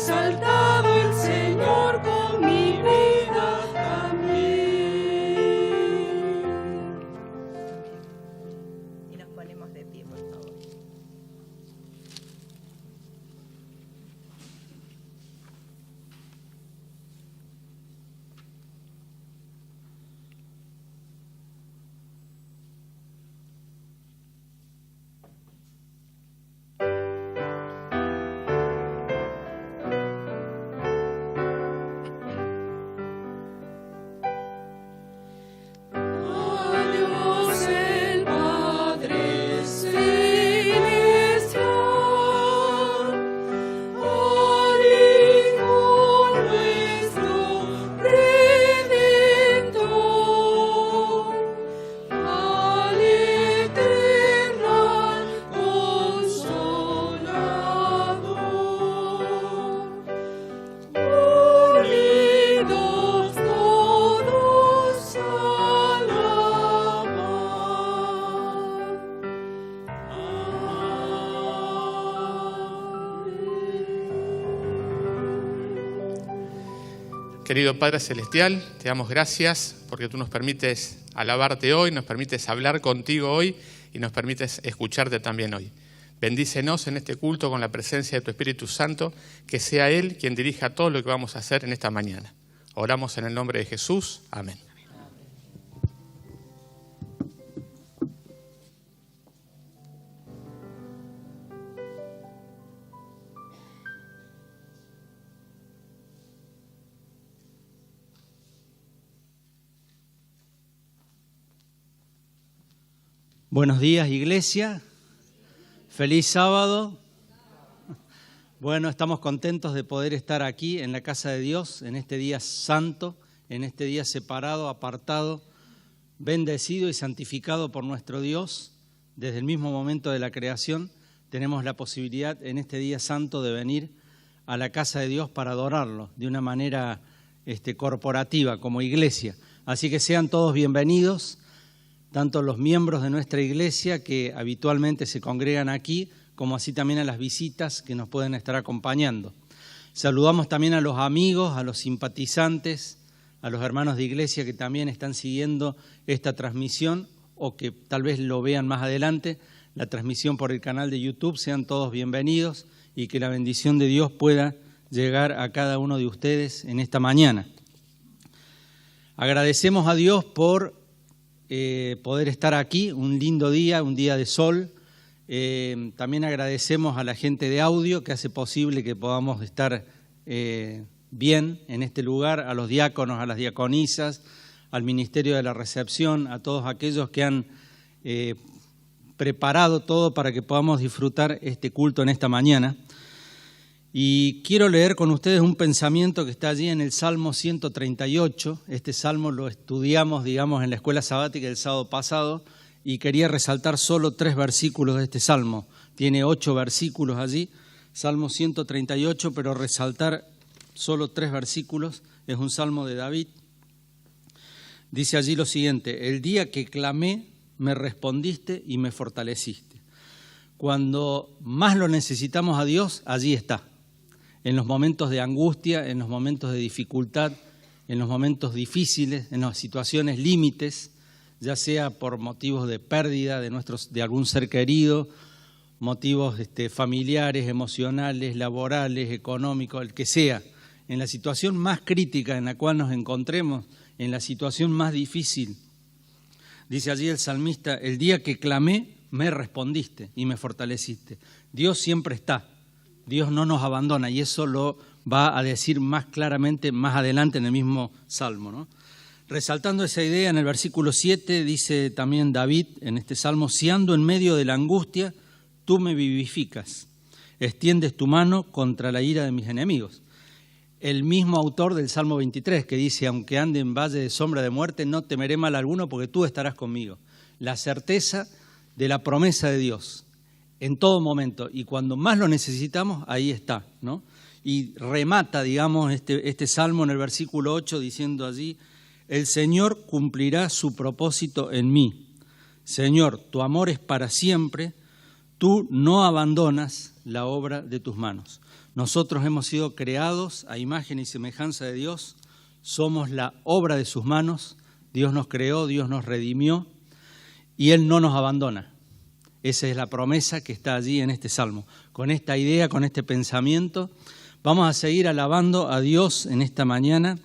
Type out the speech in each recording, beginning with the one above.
exaltado el Señor con mi vida también. Y nos ponemos de pie, por favor. Querido Padre Celestial, te damos gracias porque tú nos permites alabarte hoy, nos permites hablar contigo hoy y nos permites escucharte también hoy. Bendícenos en este culto con la presencia de tu Espíritu Santo, que sea Él quien dirija todo lo que vamos a hacer en esta mañana. Oramos en el nombre de Jesús. Amén. Buenos días, iglesia. Feliz sábado. Bueno, estamos contentos de poder estar aquí en la casa de Dios, en este día santo, en este día separado, apartado, bendecido y santificado por nuestro Dios. Desde el mismo momento de la creación tenemos la posibilidad en este día santo de venir a la casa de Dios para adorarlo de una manera corporativa, como iglesia. Así que sean todos bienvenidos, tanto los miembros de nuestra iglesia que habitualmente se congregan aquí, como así también a las visitas que nos pueden estar acompañando. Saludamos también a los amigos, a los simpatizantes, a los hermanos de iglesia que también están siguiendo esta transmisión o que tal vez lo vean más adelante, la transmisión por el canal de YouTube. Sean todos bienvenidos y que la bendición de Dios pueda llegar a cada uno de ustedes en esta mañana. Agradecemos a Dios por poder estar aquí, un lindo día, un día de sol. También agradecemos a la gente de audio que hace posible que podamos estar bien en este lugar, a los diáconos, a las diaconisas, al Ministerio de la Recepción, a todos aquellos que han preparado todo para que podamos disfrutar este culto en esta mañana. Y quiero leer con ustedes un pensamiento que está allí en el Salmo 138. Este salmo lo estudiamos, digamos, en la escuela sabática el sábado pasado y quería resaltar solo 3 versículos de este salmo. Tiene 8 versículos allí, Salmo 138, pero resaltar solo 3 versículos. Es un salmo de David. Dice allí lo siguiente: el día que clamé, me respondiste y me fortaleciste. Cuando más lo necesitamos a Dios, allí está. En los momentos de angustia, en los momentos de dificultad, en los momentos difíciles, en las situaciones límites, ya sea por motivos de pérdida de algún ser querido, motivos familiares, emocionales, laborales, económicos, el que sea. En la situación más crítica en la cual nos encontremos, en la situación más difícil, dice allí el salmista: el día que clamé, me respondiste y me fortaleciste. Dios siempre está. Dios no nos abandona, y eso lo va a decir más claramente más adelante en el mismo Salmo, ¿no? Resaltando esa idea, en el versículo 7 dice también David en este Salmo: si ando en medio de la angustia, tú me vivificas, extiendes tu mano contra la ira de mis enemigos. El mismo autor del Salmo 23 que dice: aunque ande en valle de sombra de muerte, no temeré mal alguno porque tú estarás conmigo. La certeza de la promesa de Dios en todo momento, y cuando más lo necesitamos, ahí está, ¿no? Y remata, digamos, este salmo en el versículo 8 diciendo allí: el Señor cumplirá su propósito en mí. Señor, tu amor es para siempre, tú no abandonas la obra de tus manos. Nosotros hemos sido creados a imagen y semejanza de Dios, somos la obra de sus manos, Dios nos creó, Dios nos redimió y Él no nos abandona. Esa es la promesa que está allí en este salmo. Con esta idea, con este pensamiento, vamos a seguir alabando a Dios en esta mañana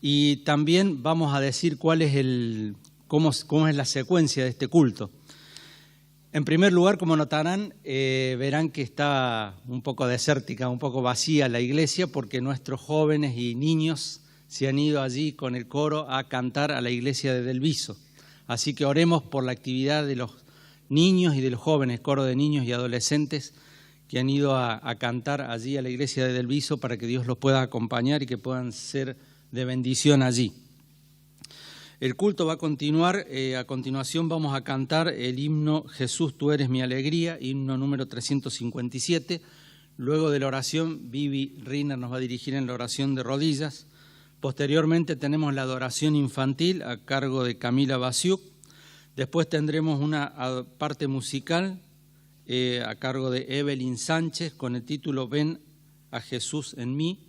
y también vamos a decir cuál es cómo es la secuencia de este culto. En primer lugar, como notarán, verán que está un poco desértica, un poco vacía la iglesia porque nuestros jóvenes y niños se han ido allí con el coro a cantar a la iglesia de Delviso. Así que oremos por la actividad de los niños y de los jóvenes, coro de niños y adolescentes que han ido a cantar allí a la iglesia de Delviso para que Dios los pueda acompañar y que puedan ser de bendición allí. El culto va a continuar, a continuación vamos a cantar el himno Jesús, tú eres mi alegría, himno número 357. Luego de la oración, Vivi Riner nos va a dirigir en la oración de rodillas. Posteriormente tenemos la adoración infantil a cargo de Camila Basiuk. Después tendremos una parte musical a cargo de Evelyn Sánchez con el título Ven a Jesús en mí.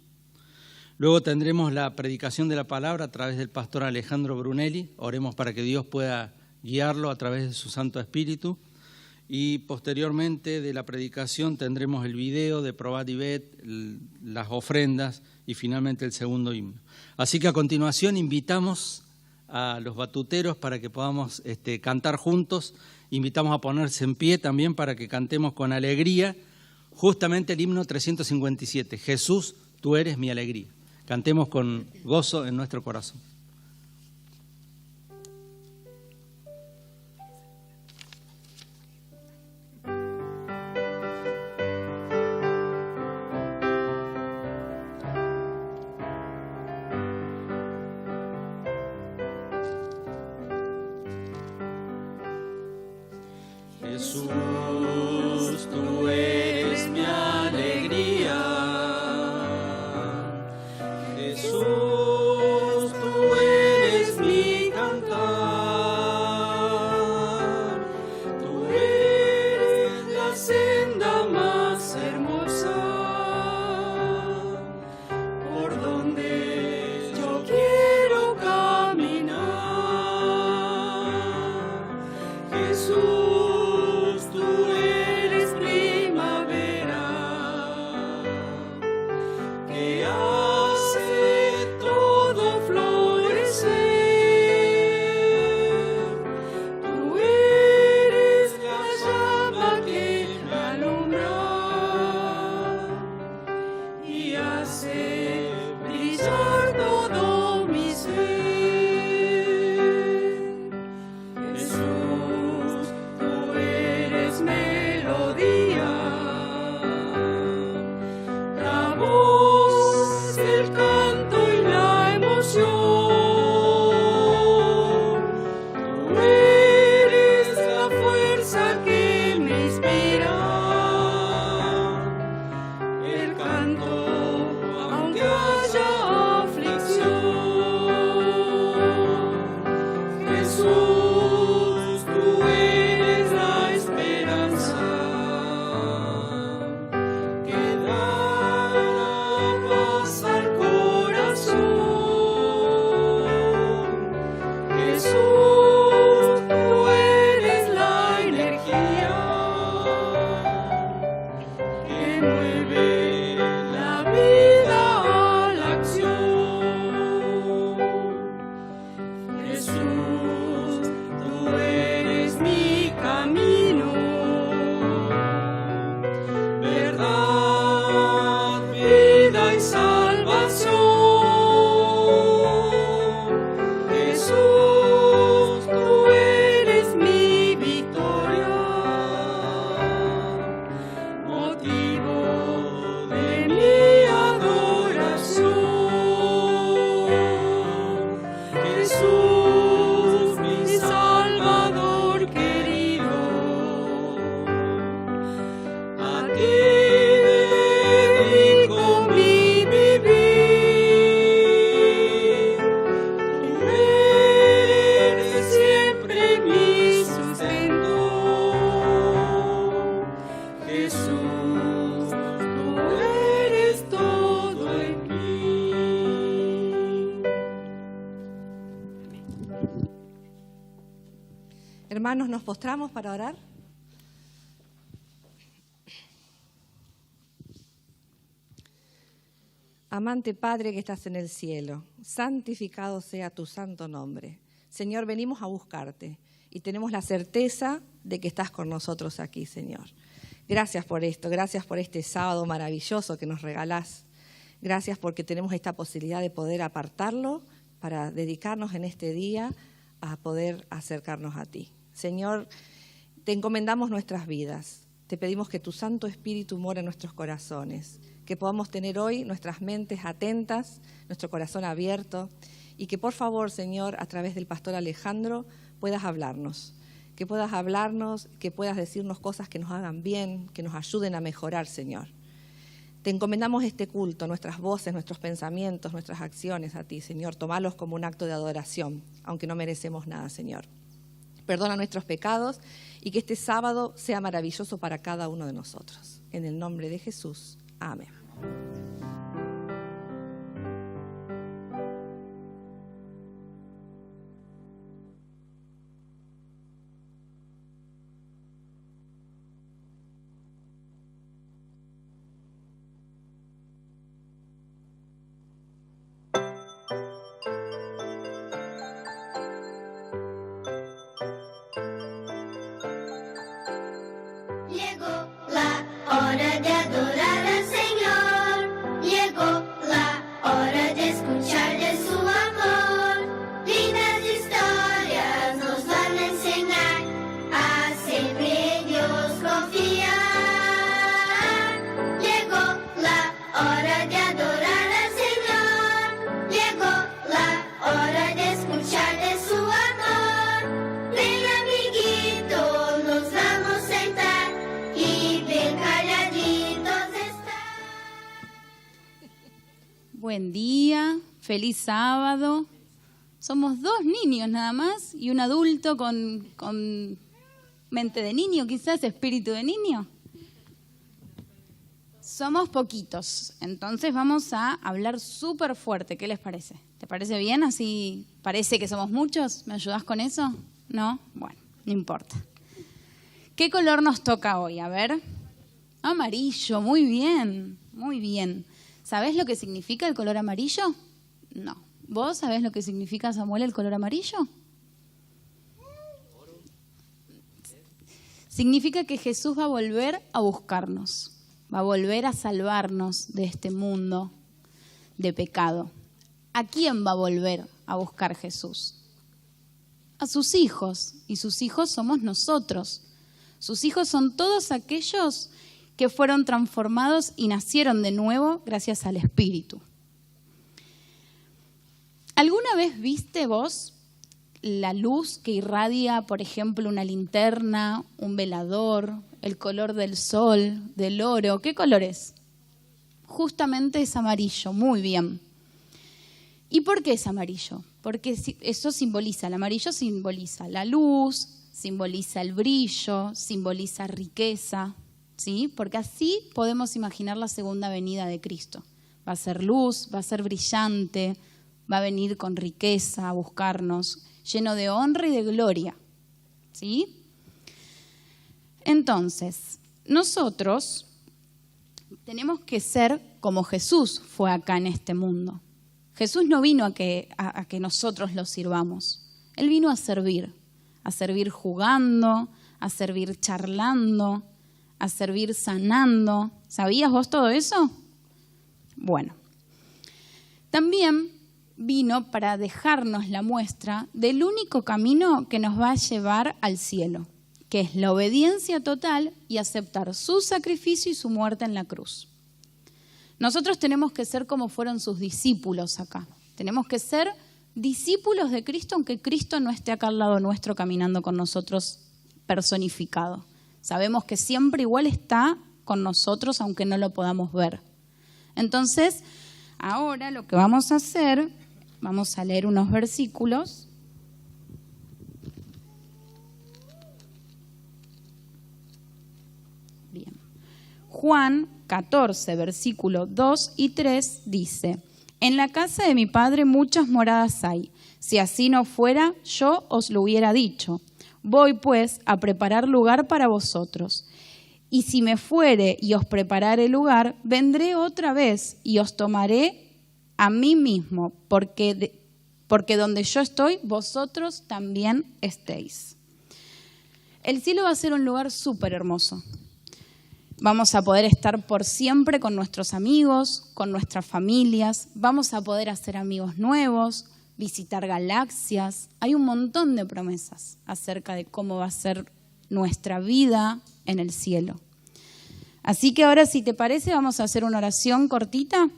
Luego tendremos la predicación de la palabra a través del pastor Alejandro Brunelli. Oremos para que Dios pueda guiarlo a través de su Santo Espíritu. Y posteriormente de la predicación tendremos el video de Probat y Bet, las ofrendas y finalmente el segundo himno. Así que a continuación invitamos a los batuteros para que podamos cantar juntos. Invitamos a ponerse en pie también para que cantemos con alegría justamente el himno 357. Jesús, tú eres mi alegría. Cantemos con gozo en nuestro corazón. Jesús, tú eres mi alegría. Jesús, tú eres mi cantar. Tú eres la senda más hermosa por donde yo quiero caminar. Jesús, el canto a un Hermanos, ¿nos postramos para orar? Amante Padre que estás en el cielo, santificado sea tu santo nombre. Señor, venimos a buscarte y tenemos la certeza de que estás con nosotros aquí, Señor. Gracias por esto, gracias por este sábado maravilloso que nos regalás. Gracias porque tenemos esta posibilidad de poder apartarlo para dedicarnos en este día a poder acercarnos a ti. Señor, te encomendamos nuestras vidas. Te pedimos que tu Santo Espíritu more en nuestros corazones, que podamos tener hoy nuestras mentes atentas, nuestro corazón abierto y que por favor, Señor, a través del pastor Alejandro puedas hablarnos, que puedas decirnos cosas que nos hagan bien, que nos ayuden a mejorar, Señor. Te encomendamos este culto, nuestras voces, nuestros pensamientos, nuestras acciones a ti, Señor. Tomalos como un acto de adoración, aunque no merecemos nada, Señor. Perdona nuestros pecados y que este sábado sea maravilloso para cada uno de nosotros. En el nombre de Jesús. Amén. Llegó la hora de adorar al Señor. Llegó la hora de escuchar de su amor. Lindas historias nos van a enseñar a siempre en Dios confiar. Llegó la hora de adorar al Señor. Llegó la hora de escuchar de su amor. Ven, amiguito, nos vamos a sentar y ven calladitos estar. Buen día, feliz sábado. Somos 2 niños nada más y un adulto con mente de niño, quizás espíritu de niño. Somos poquitos, entonces vamos a hablar súper fuerte. ¿Qué les parece? ¿Te parece bien? Así parece que somos muchos. ¿Me ayudás con eso? ¿No? Bueno, no importa. ¿Qué color nos toca hoy? A ver. Amarillo, muy bien, muy bien. ¿Sabés lo que significa el color amarillo? No. ¿Vos sabés lo que significa, Samuel, el color amarillo? Significa que Jesús va a volver a buscarnos, va a volver a salvarnos de este mundo de pecado. ¿A quién va a volver a buscar Jesús? A sus hijos, y sus hijos somos nosotros. Sus hijos son todos aquellos que fueron transformados y nacieron de nuevo gracias al Espíritu. ¿Alguna vez viste vos la luz que irradia, por ejemplo, una linterna, un velador, el color del sol, del oro? ¿Qué color es? Justamente es amarillo, muy bien. ¿Y por qué es amarillo? Porque eso simboliza, el amarillo simboliza la luz, simboliza el brillo, simboliza riqueza, ¿sí? Porque así podemos imaginar la segunda venida de Cristo. Va a ser luz, va a ser brillante, va a venir con riqueza a buscarnos, lleno de honra y de gloria, ¿sí? Entonces, nosotros tenemos que ser como Jesús fue acá en este mundo. Jesús no vino a que nosotros lo sirvamos. Él vino a servir jugando, a servir charlando, a servir sanando. ¿Sabías vos todo eso? Bueno, también vino para dejarnos la muestra del único camino que nos va a llevar al cielo, que es la obediencia total y aceptar su sacrificio y su muerte en la cruz. Nosotros tenemos que ser como fueron sus discípulos acá. Tenemos que ser discípulos de Cristo, aunque Cristo no esté acá al lado nuestro caminando con nosotros personificado. Sabemos que siempre igual está con nosotros, aunque no lo podamos ver. Entonces, ahora lo que vamos a hacer, vamos a leer unos versículos. Bien. Juan 14, versículo 2 y 3 dice: En la casa de mi Padre muchas moradas hay. Si así no fuera, yo os lo hubiera dicho. Voy pues a preparar lugar para vosotros. Y si me fuere y os preparare lugar, vendré otra vez y os tomaré a mí mismo, porque donde yo estoy, vosotros también estéis. El cielo va a ser un lugar súper hermoso. Vamos a poder estar por siempre con nuestros amigos, con nuestras familias. Vamos a poder hacer amigos nuevos, visitar galaxias. Hay un montón de promesas acerca de cómo va a ser nuestra vida en el cielo. Así que ahora, si te parece, vamos a hacer una oración cortita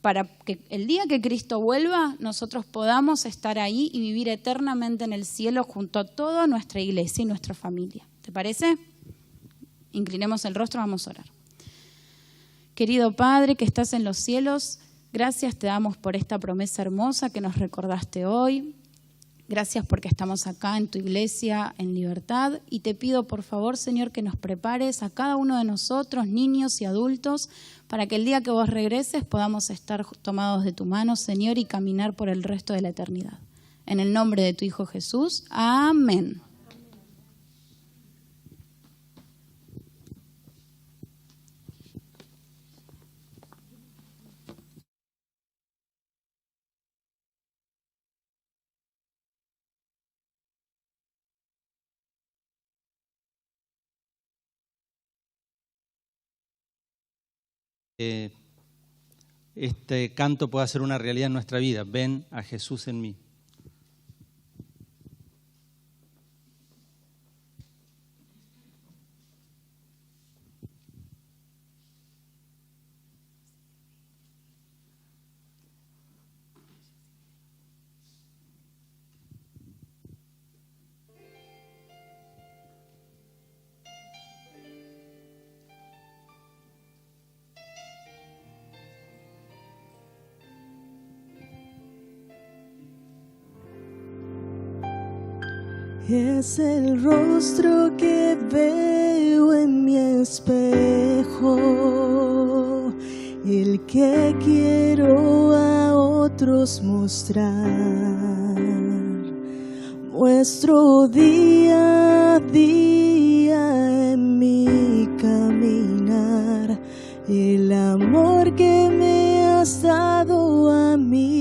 para que el día que Cristo vuelva, nosotros podamos estar ahí y vivir eternamente en el cielo junto a toda nuestra iglesia y nuestra familia. ¿Te parece? Inclinemos el rostro, vamos a orar. Querido Padre que estás en los cielos, gracias te damos por esta promesa hermosa que nos recordaste hoy. Gracias porque estamos acá en tu iglesia en libertad y te pido por favor, Señor, que nos prepares a cada uno de nosotros, niños y adultos, para que el día que vos regreses podamos estar tomados de tu mano, Señor, y caminar por el resto de la eternidad. En el nombre de tu Hijo Jesús, amén. Este canto pueda ser una realidad en nuestra vida. Ven a Jesús en mí. Es el rostro que veo en mi espejo, el que quiero a otros mostrar. Muestro día a día en mi caminar el amor que me has dado a mí.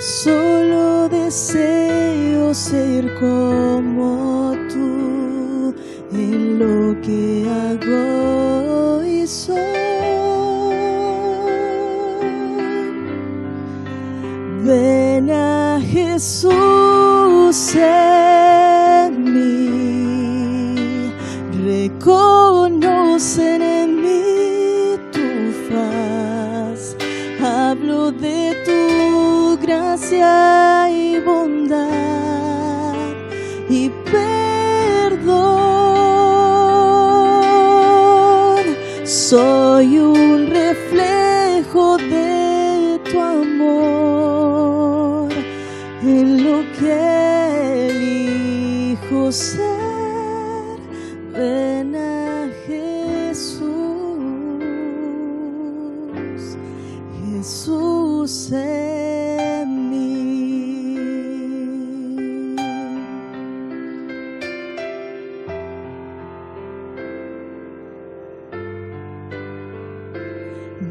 Solo deseo ser como tú en lo que hago y soy. Ven a Jesús en mí, reconocen en mí tu faz, hablo de tu gracia y bondad y perdón. Soy un reflejo de tu amor, en lo que elijo ser. Ven a Jesús, Jesús en mí.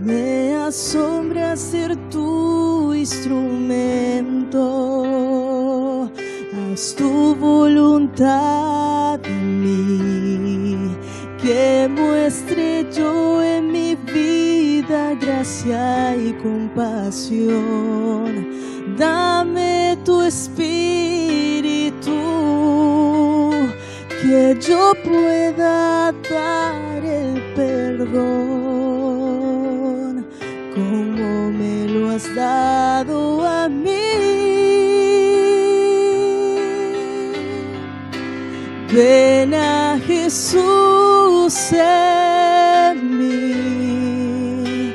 Me asombra ser tu instrumento, haz tu voluntad en mí, que muestre yo en mi vida gracia y compasión. Dame tu espíritu, que yo pueda dar el perdón, como me lo has dado a mí. Ven a Jesús en mí,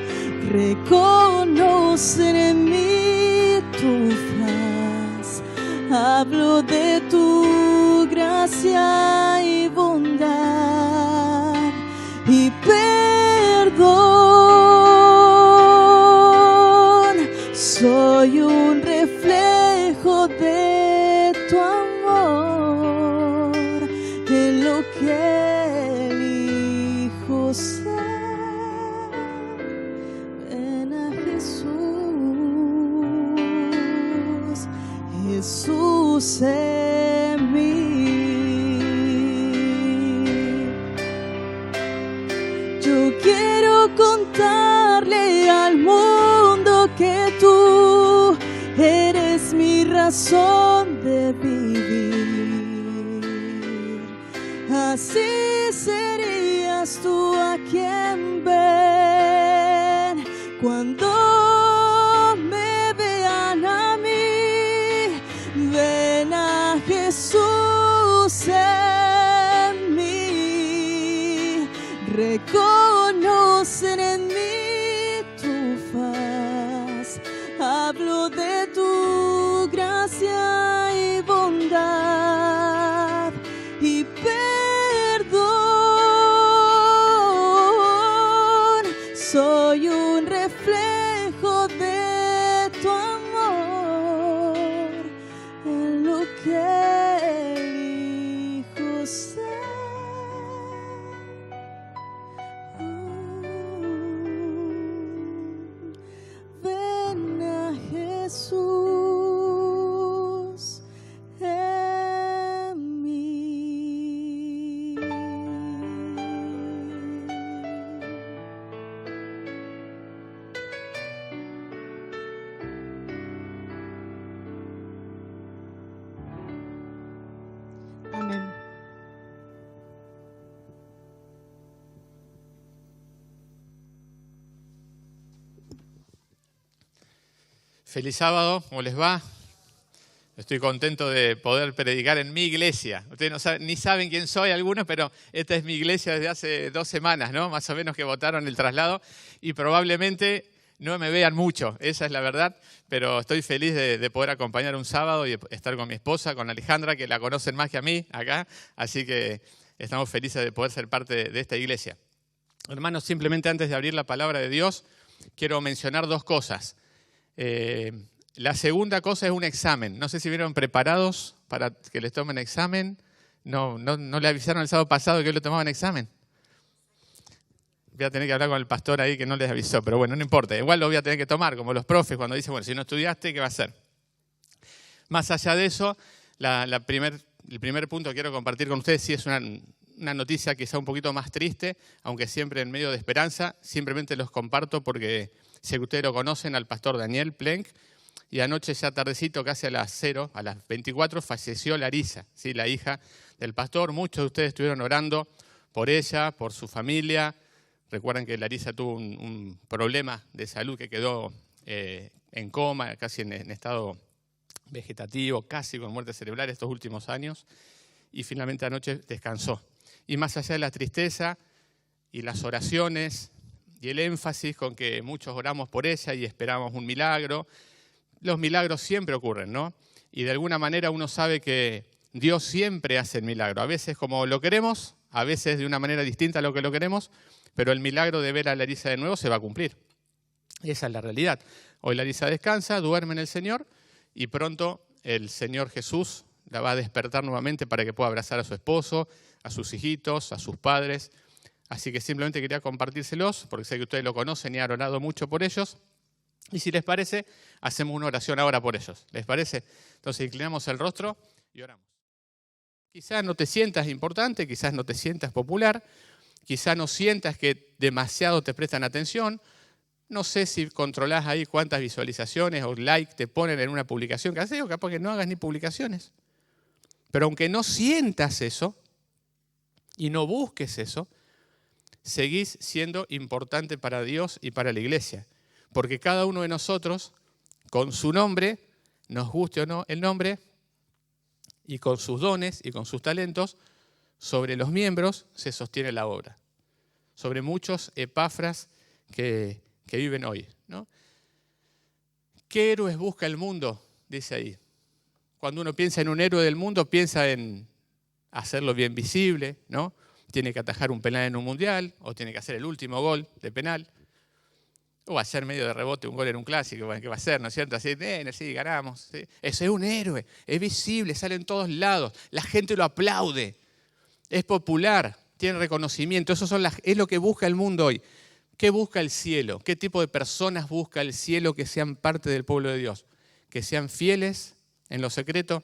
reconocen en mí tu faz, hablo de tu gracia y bondad y perdón. Soy un reflejo de Jesús en mí. Yo quiero contarle al mundo que tú eres mi razón de vivir. Así serías tú a quien ven cuando me vean a mí. Ven a Jesús en mí, reconocen en mí tu faz. Hablo de tu gracia y bondad y perdón. Soy un reflejo de tu amor en lo que elijo ser. Ven a Jesús en mí. Amén. Feliz sábado, ¿cómo les va? Estoy contento de poder predicar en mi iglesia. Ustedes no saben, ni saben quién soy algunos, pero esta es mi iglesia desde hace 2 semanas, ¿no? Más o menos, que votaron el traslado y probablemente no me vean mucho, esa es la verdad, pero estoy feliz de poder acompañar un sábado y estar con mi esposa, con Alejandra, que la conocen más que a mí acá, así que estamos felices de poder ser parte de esta iglesia. Hermanos, simplemente antes de abrir la palabra de Dios, quiero mencionar 2 cosas. La segunda cosa es un examen. No sé si vieron preparados para que les tomen examen. No le avisaron el sábado pasado que hoy lo tomaban examen. Voy a tener que hablar con el pastor ahí que no les avisó, pero bueno, no importa. Igual lo voy a tener que tomar, como los profes cuando dicen, bueno, si no estudiaste, ¿qué va a hacer? Más allá de eso, el primer punto que quiero compartir con ustedes sí es una noticia quizá un poquito más triste, aunque siempre en medio de esperanza. Simplemente los comparto porque sé que ustedes lo conocen, al pastor Daniel Plenk. Y anoche ya tardecito, casi a las 24, falleció Larisa, ¿sí? La hija del pastor. Muchos de ustedes estuvieron orando por ella, por su familia. Recuerdan que Larisa tuvo un problema de salud que quedó en coma, casi en estado vegetativo, casi con muerte cerebral estos últimos años. Y finalmente anoche descansó. Y más allá de la tristeza y las oraciones y el énfasis con que muchos oramos por ella y esperamos un milagro, los milagros siempre ocurren, ¿no? Y de alguna manera uno sabe que Dios siempre hace el milagro. A veces como lo queremos, a veces de una manera distinta a lo que lo queremos, pero el milagro de ver a Larisa de nuevo se va a cumplir. Esa es la realidad. Hoy Larisa descansa, duerme en el Señor y pronto el Señor Jesús la va a despertar nuevamente para que pueda abrazar a su esposo, a sus hijitos, a sus padres. Así que simplemente quería compartírselos, porque sé que ustedes lo conocen y han orado mucho por ellos. Y si les parece, hacemos una oración ahora por ellos. ¿Les parece? Entonces inclinamos el rostro y oramos. Quizás no te sientas importante, quizás no te sientas popular, quizás no sientas que demasiado te prestan atención. No sé si controlás ahí cuántas visualizaciones o like te ponen en una publicación que haces, o capaz que no hagas ni publicaciones. Pero aunque no sientas eso y no busques eso, seguís siendo importante para Dios y para la iglesia. Porque cada uno de nosotros, con su nombre, nos guste o no el nombre, y con sus dones y con sus talentos, sobre los miembros se sostiene la obra. Sobre muchos Epafras que viven hoy, ¿no? ¿Qué héroes busca el mundo? Dice ahí. Cuando uno piensa en un héroe del mundo, piensa en hacerlo bien visible, ¿no? Tiene que atajar un penal en un mundial, o tiene que hacer el último gol de penal, o hacer medio de rebote un gol en un clásico. Bueno, ¿qué va a hacer? ¿No es cierto? Así, sí, ganamos. ¿Sí? Eso es un héroe, es visible, sale en todos lados, la gente lo aplaude, es popular, tiene reconocimiento. Eso es lo que busca el mundo hoy. ¿Qué busca el cielo? ¿Qué tipo de personas busca el cielo que sean parte del pueblo de Dios? Que sean fieles en lo secreto,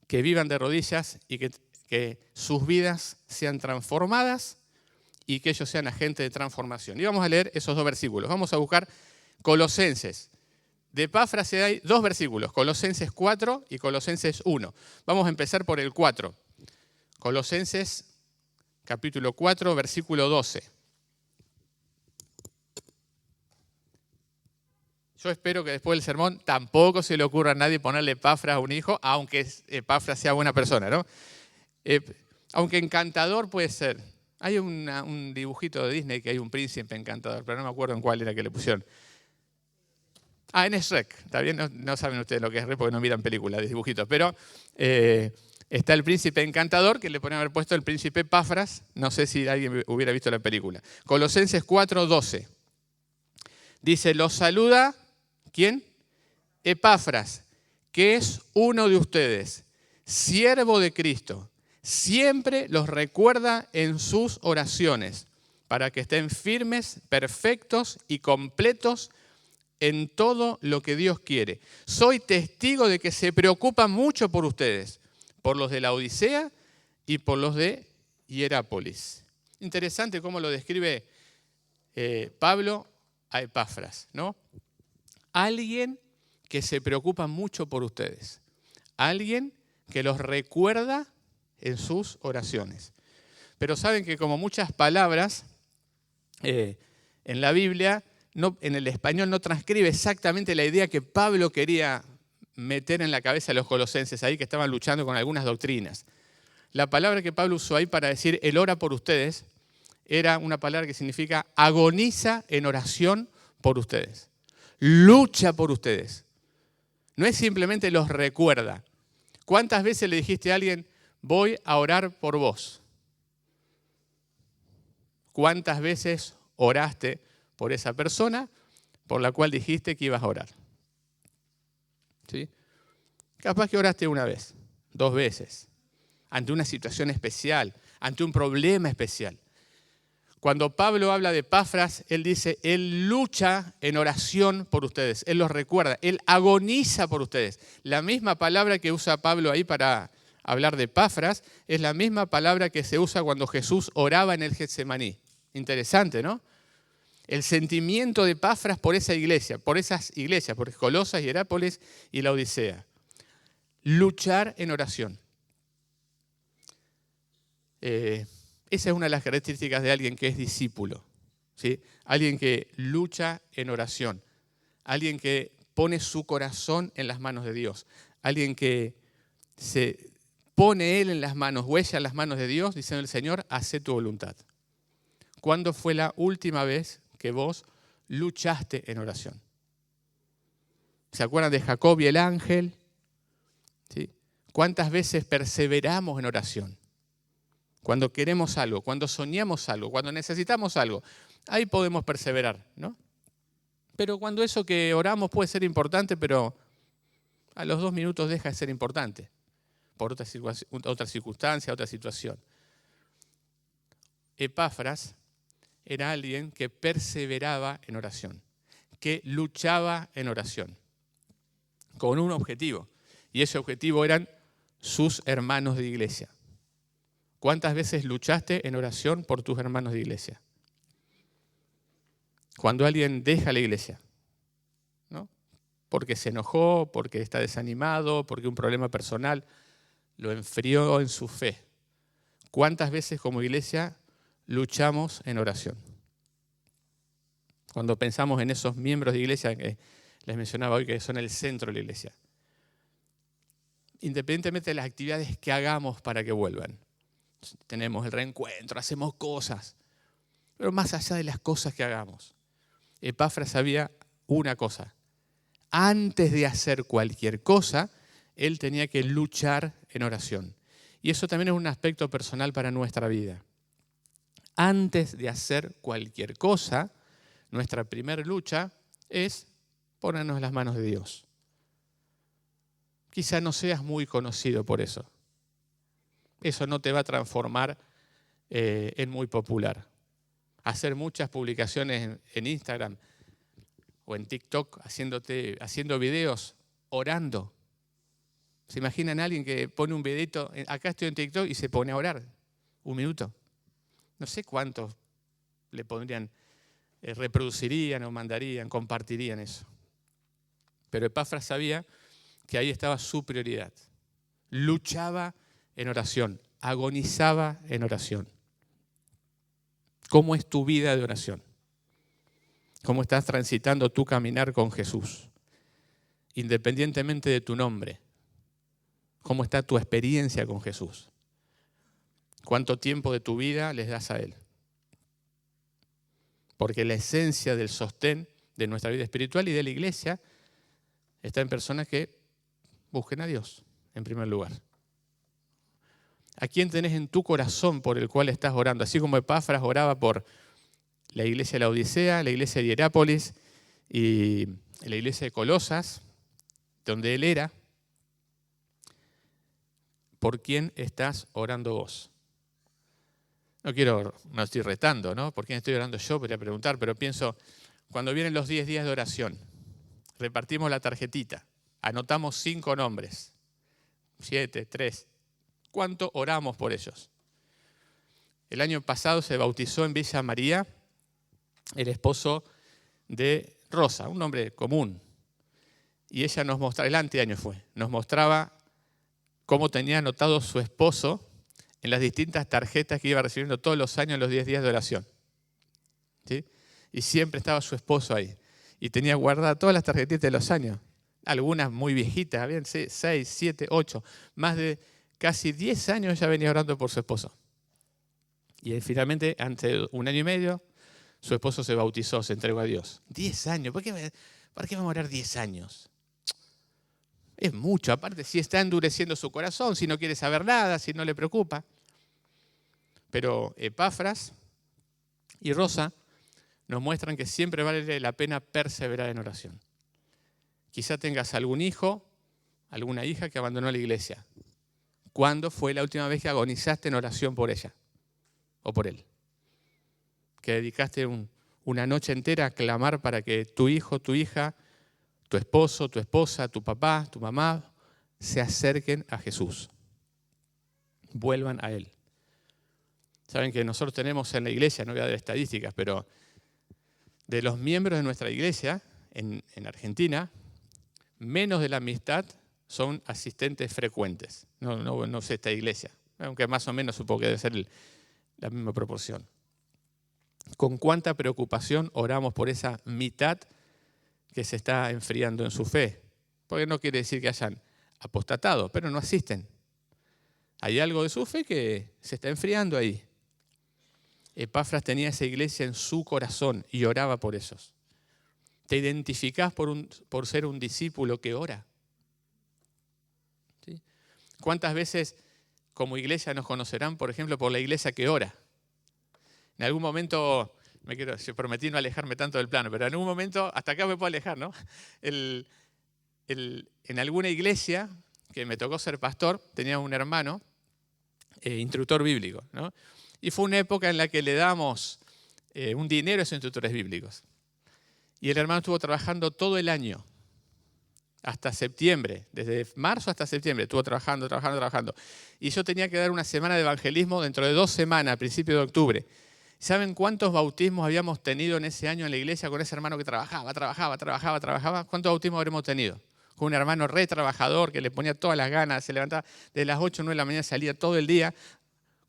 que vivan de rodillas y que sus vidas sean transformadas y que ellos sean agentes de transformación. Y vamos a leer esos 2 versículos. Vamos a buscar Colosenses. De Epafras hay 2 versículos, Colosenses 4 y Colosenses 1. Vamos a empezar por el 4. Colosenses capítulo 4, versículo 12. Yo espero que después del sermón tampoco se le ocurra a nadie ponerle Epafras a un hijo, aunque Epafras sea buena persona, ¿no? Aunque encantador puede ser. Hay un dibujito de Disney que hay un príncipe encantador, pero no me acuerdo en cuál era que le pusieron. En Shrek. Está bien, no saben ustedes lo que es Shrek porque no miran películas de dibujitos, pero está el príncipe encantador, que le podrían haber puesto el príncipe Epafras. No sé si alguien hubiera visto la película. Colosenses 4, 12. Dice, los saluda, ¿quién? Epafras, que es uno de ustedes, siervo de Cristo. Siempre los recuerda en sus oraciones, para que estén firmes, perfectos y completos en todo lo que Dios quiere. Soy testigo de que se preocupa mucho por ustedes, por los de la Odisea y por los de Hierápolis. Interesante cómo lo describe Pablo a Epafras, ¿no? Alguien que se preocupa mucho por ustedes. Alguien que los recuerda en sus oraciones. Pero saben que como muchas palabras en la Biblia, en el español no transcribe exactamente la idea que Pablo quería meter en la cabeza de los colosenses ahí que estaban luchando con algunas doctrinas. La palabra que Pablo usó ahí para decir Él ora por ustedes era una palabra que significa agoniza en oración por ustedes. Lucha por ustedes. No es simplemente los recuerda. ¿Cuántas veces le dijiste a alguien, voy a orar por vos? ¿Cuántas veces oraste por esa persona por la cual dijiste que ibas a orar? ¿Sí? Capaz que oraste una vez, 2 veces, ante una situación especial, ante un problema especial. Cuando Pablo habla de Epafras, él dice, él lucha en oración por ustedes, él los recuerda, él agoniza por ustedes. La misma palabra que usa Pablo ahí para hablar de Epafras es la misma palabra que se usa cuando Jesús oraba en el Getsemaní. Interesante, ¿no? El sentimiento de Epafras por esa iglesia, por esas iglesias, por Colosas, Hierápolis y la Odisea. Luchar en oración. Esa es una de las características de alguien que es discípulo, ¿sí? Alguien que lucha en oración. Alguien que pone su corazón en las manos de Dios. Alguien que se pone él en las manos, huella en las manos de Dios, diciendo el Señor, hace tu voluntad. ¿Cuándo fue la última vez que vos luchaste en oración? ¿Se acuerdan de Jacob y el ángel? ¿Sí? ¿Cuántas veces perseveramos en oración? Cuando queremos algo, cuando soñamos algo, cuando necesitamos algo, ahí podemos perseverar, ¿no? Pero cuando eso que oramos puede ser importante, pero a los 2 minutos deja de ser importante, por otra circunstancia, otra situación. Epafras era alguien que perseveraba en oración, que luchaba en oración, con un objetivo, y ese objetivo eran sus hermanos de iglesia. ¿Cuántas veces luchaste en oración por tus hermanos de iglesia? Cuando alguien deja la iglesia, ¿no? Porque se enojó, porque está desanimado, porque un problema personal lo enfrió en su fe. ¿Cuántas veces como iglesia luchamos en oración? Cuando pensamos en esos miembros de iglesia que les mencionaba hoy, que son el centro de la iglesia. Independientemente de las actividades que hagamos para que vuelvan. Tenemos el reencuentro, hacemos cosas. Pero más allá de las cosas que hagamos, Epafras sabía una cosa. Antes de hacer cualquier cosa, él tenía que luchar en oración. Y eso también es un aspecto personal para nuestra vida. Antes de hacer cualquier cosa, nuestra primera lucha es ponernos en las manos de Dios. Quizá no seas muy conocido por eso. Eso no te va a transformar en muy popular. Hacer muchas publicaciones en Instagram o en TikTok haciendo videos orando. ¿Se imaginan a alguien que pone un videito, acá estoy en TikTok y se pone a orar? 1 minuto. No sé cuántos le pondrían, reproducirían o mandarían, compartirían eso. Pero Epafras sabía que ahí estaba su prioridad. Luchaba en oración, agonizaba en oración. ¿Cómo es tu vida de oración? ¿Cómo estás transitando tu caminar con Jesús? Independientemente de tu nombre. ¿Cómo está tu experiencia con Jesús? ¿Cuánto tiempo de tu vida les das a Él? Porque la esencia del sostén de nuestra vida espiritual y de la iglesia está en personas que busquen a Dios en primer lugar. ¿A quién tenés en tu corazón por el cual estás orando? Así como Epafras oraba por la iglesia de la Odisea, la iglesia de Hierápolis y la iglesia de Colosas, donde él era. ¿Por quién estás orando vos? No estoy retando, ¿no? ¿Por quién estoy orando yo? Podría preguntar, pero pienso, cuando vienen los 10 días de oración, repartimos la tarjetita, anotamos 5 nombres, 7, 3. ¿Cuánto oramos por ellos? El año pasado se bautizó en Villa María el esposo de Rosa, un nombre común. Y ella nos mostraba, el anteaño nos mostraba cómo tenía anotado su esposo en las distintas tarjetas que iba recibiendo todos los años en los 10 días de oración. ¿Sí? Y siempre estaba su esposo ahí. Y tenía guardadas todas las tarjetitas de los años. Algunas muy viejitas, habían 6, 7, 8. Más de casi 10 años ella venía orando por su esposo. Y finalmente, antes de 1 año y medio, su esposo se bautizó, se entregó a Dios. 10 años. ¿Para qué vamos a orar 10 años? Es mucho. Aparte, si está endureciendo su corazón, si no quiere saber nada, si no le preocupa. Pero Epafras y Rosa nos muestran que siempre vale la pena perseverar en oración. Quizá tengas algún hijo, alguna hija que abandonó la iglesia. ¿Cuándo fue la última vez que agonizaste en oración por ella o por él? Que dedicaste una noche entera a clamar para que tu hijo, tu hija, tu esposo, tu esposa, tu papá, tu mamá se acerquen a Jesús. Vuelvan a Él. Saben que nosotros tenemos en la iglesia, no voy a dar estadísticas, pero de los miembros de nuestra iglesia en Argentina, menos de la mitad son asistentes frecuentes. No sé esta iglesia, aunque más o menos supongo que debe ser la misma proporción. ¿Con cuánta preocupación oramos por esa mitad que se está enfriando en su fe? Porque no quiere decir que hayan apostatado, pero no asisten. Hay algo de su fe que se está enfriando ahí. Epafras tenía esa iglesia en su corazón y oraba por esos. ¿Te identificás por ser un discípulo que ora? ¿Sí? ¿Cuántas veces como iglesia nos conocerán, por ejemplo, por la iglesia que ora? En algún momento, prometí no alejarme tanto del plano, pero en algún momento, hasta acá me puedo alejar, ¿no? En alguna iglesia que me tocó ser pastor, tenía un hermano, instructor bíblico, ¿no? Y fue una época en la que le damos un dinero a esos instructores bíblicos. Y el hermano estuvo trabajando todo el año, hasta septiembre, desde marzo hasta septiembre, estuvo trabajando. Y yo tenía que dar una semana de evangelismo dentro de 2 semanas, a principios de octubre. ¿Saben cuántos bautismos habíamos tenido en ese año en la iglesia con ese hermano que trabajaba? ¿Cuántos bautismos habremos tenido? Con un hermano re trabajador que le ponía todas las ganas, se levantaba de las 8 o 9 de la mañana, salía todo el día.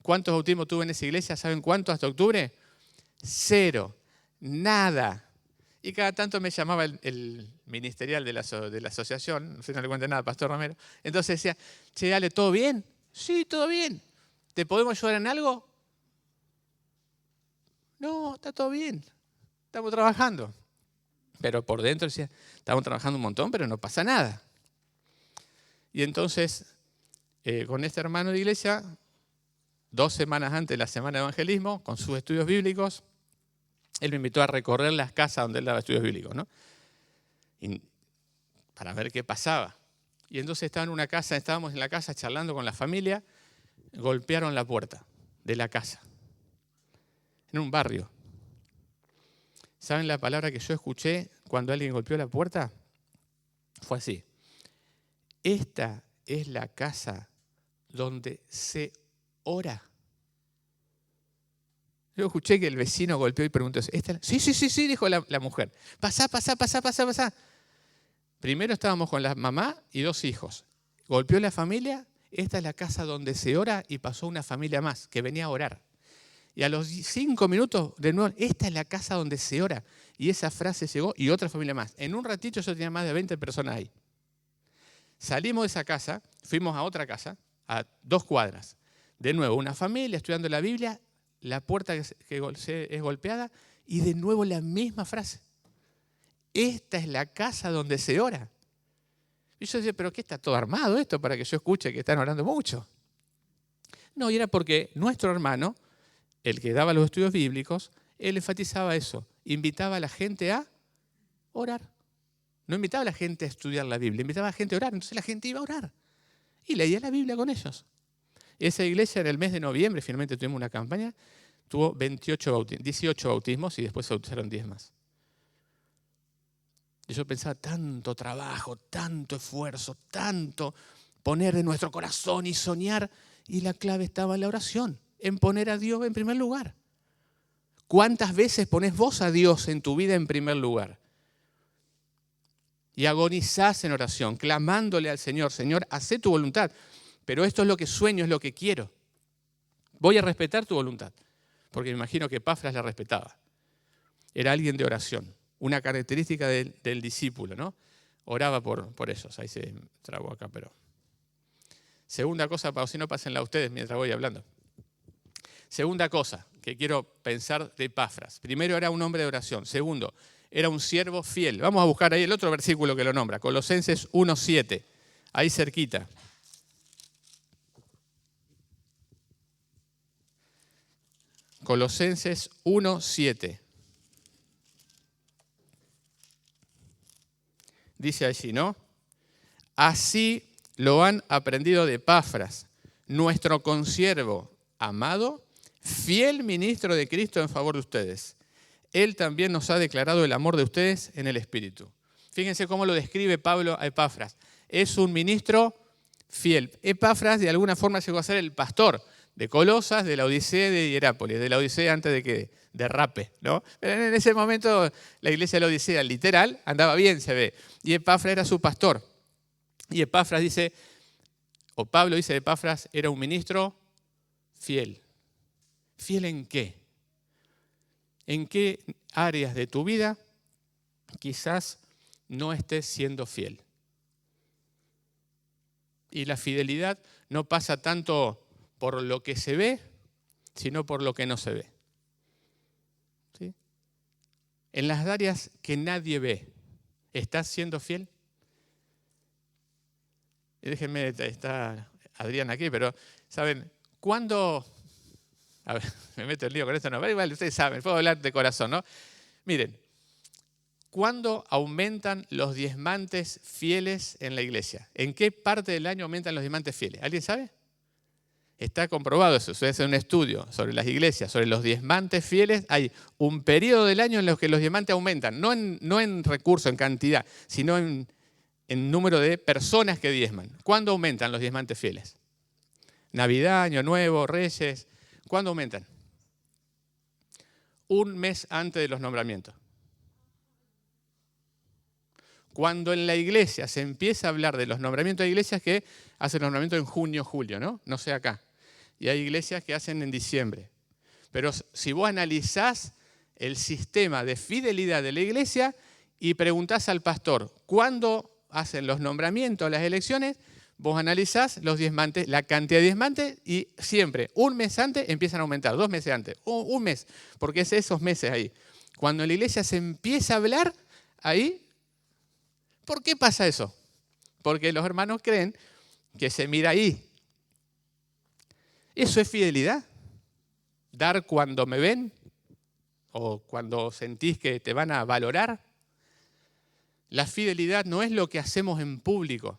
¿Cuántos bautismos tuve en esa iglesia? ¿Saben cuántos hasta octubre? 0. Nada. Y cada tanto me llamaba el ministerial de la asociación, no le cuente nada, Pastor Romero. Entonces decía, che, Ale, ¿todo bien? Sí, todo bien. ¿Te podemos ayudar en algo? No, está todo bien. Estamos trabajando. Pero por dentro decía, estamos trabajando un montón, pero no pasa nada. Y entonces, con este hermano de iglesia, 2 semanas antes de la semana de evangelismo, con sus estudios bíblicos, él me invitó a recorrer las casas donde él daba estudios bíblicos, ¿no? Para ver qué pasaba. Y entonces estábamos en la casa charlando con la familia, golpearon la puerta de la casa, en un barrio. ¿Saben la palabra que yo escuché cuando alguien golpeó la puerta? Fue así. Esta es la casa donde se ora. Yo escuché que el vecino golpeó y preguntó, sí, dijo la mujer. Pasá. Primero estábamos con la mamá y 2 hijos. Golpeó la familia, esta es la casa donde se ora, y pasó una familia más que venía a orar. Y a los 5 minutos, de nuevo, esta es la casa donde se ora. Y esa frase llegó y otra familia más. En un ratito yo tenía más de 20 personas ahí. Salimos de esa casa, fuimos a otra casa, a 2 cuadras. De nuevo, una familia estudiando la Biblia, la puerta que es golpeada y de nuevo la misma frase. Esta es la casa donde se ora. Y yo decía, ¿pero qué está todo armado esto para que yo escuche que están orando mucho? No, y era porque nuestro hermano, el que daba los estudios bíblicos, él enfatizaba eso. Invitaba a la gente a orar. No invitaba a la gente a estudiar la Biblia, invitaba a la gente a orar. Entonces la gente iba a orar y leía la Biblia con ellos. Esa iglesia en el mes de noviembre, finalmente tuvimos una campaña, tuvo 18 bautismos y después se bautizaron 10 más. Y yo pensaba, tanto trabajo, tanto esfuerzo, tanto poner de nuestro corazón y soñar, y la clave estaba en la oración, en poner a Dios en primer lugar. ¿Cuántas veces pones vos a Dios en tu vida en primer lugar? Y agonizás en oración, clamándole al Señor, Señor, hacé tu voluntad, pero esto es lo que sueño, es lo que quiero. Voy a respetar tu voluntad, porque me imagino que Epafras la respetaba. Era alguien de oración, una característica del discípulo, ¿no? Oraba por ellos, ahí se trabó acá, pero... Segunda cosa, para si no pásenla ustedes mientras voy hablando. Segunda cosa que quiero pensar de Epafras. Primero, era un hombre de oración. Segundo, era un siervo fiel. Vamos a buscar ahí el otro versículo que lo nombra, Colosenses 1:7, ahí cerquita. Colosenses 1:7. Dice allí, ¿no? Así lo han aprendido de Epafras, nuestro consiervo amado, fiel ministro de Cristo en favor de ustedes. Él también nos ha declarado el amor de ustedes en el Espíritu. Fíjense cómo lo describe Pablo a Epafras. Es un ministro fiel. Epafras de alguna forma llegó a ser el pastor de Colosas, de la Odisea y de Hierápolis, de la Odisea antes de que derrape, ¿no? Pero en ese momento la iglesia de la Odisea literal andaba bien, se ve. Y Epafras era su pastor. Y Epafras dice, o Pablo dice de Epafras, era un ministro fiel. ¿Fiel en qué? ¿En qué áreas de tu vida quizás no estés siendo fiel? Y la fidelidad no pasa tanto por lo que se ve, sino por lo que no se ve. ¿Sí? En las áreas que nadie ve, ¿estás siendo fiel? Y déjenme, está Adrián aquí, pero ¿saben cuándo? A ver, me meto en lío con esto, no, pero igual ustedes saben, puedo hablar de corazón, ¿no? Miren, ¿cuándo aumentan los diezmantes fieles en la iglesia? ¿En qué parte del año aumentan los diezmantes fieles? ¿Alguien sabe? Está comprobado eso, se hace un estudio sobre las iglesias, sobre los diezmantes fieles. Hay un periodo del año en los que los diezmantes aumentan, no en recurso, en cantidad, sino en número de personas que diezman. ¿Cuándo aumentan los diezmantes fieles? Navidad, Año Nuevo, Reyes. ¿Cuándo aumentan? Un mes antes de los nombramientos. Cuando en la iglesia se empieza a hablar de los nombramientos, hay iglesias que hacen los nombramientos en junio, julio, ¿no? No sé acá. Y hay iglesias que hacen en diciembre. Pero si vos analizás el sistema de fidelidad de la iglesia y preguntás al pastor, ¿cuándo hacen los nombramientos, las elecciones? Vos analizás los diezmantes, la cantidad de diezmantes y siempre, un mes antes empiezan a aumentar, 2 meses antes, un mes, porque es esos meses ahí. Cuando en la iglesia se empieza a hablar, ahí, ¿por qué pasa eso? Porque los hermanos creen que se mira ahí. ¿Eso es fidelidad? ¿Dar cuando me ven? ¿O cuando sentís que te van a valorar? La fidelidad no es lo que hacemos en público.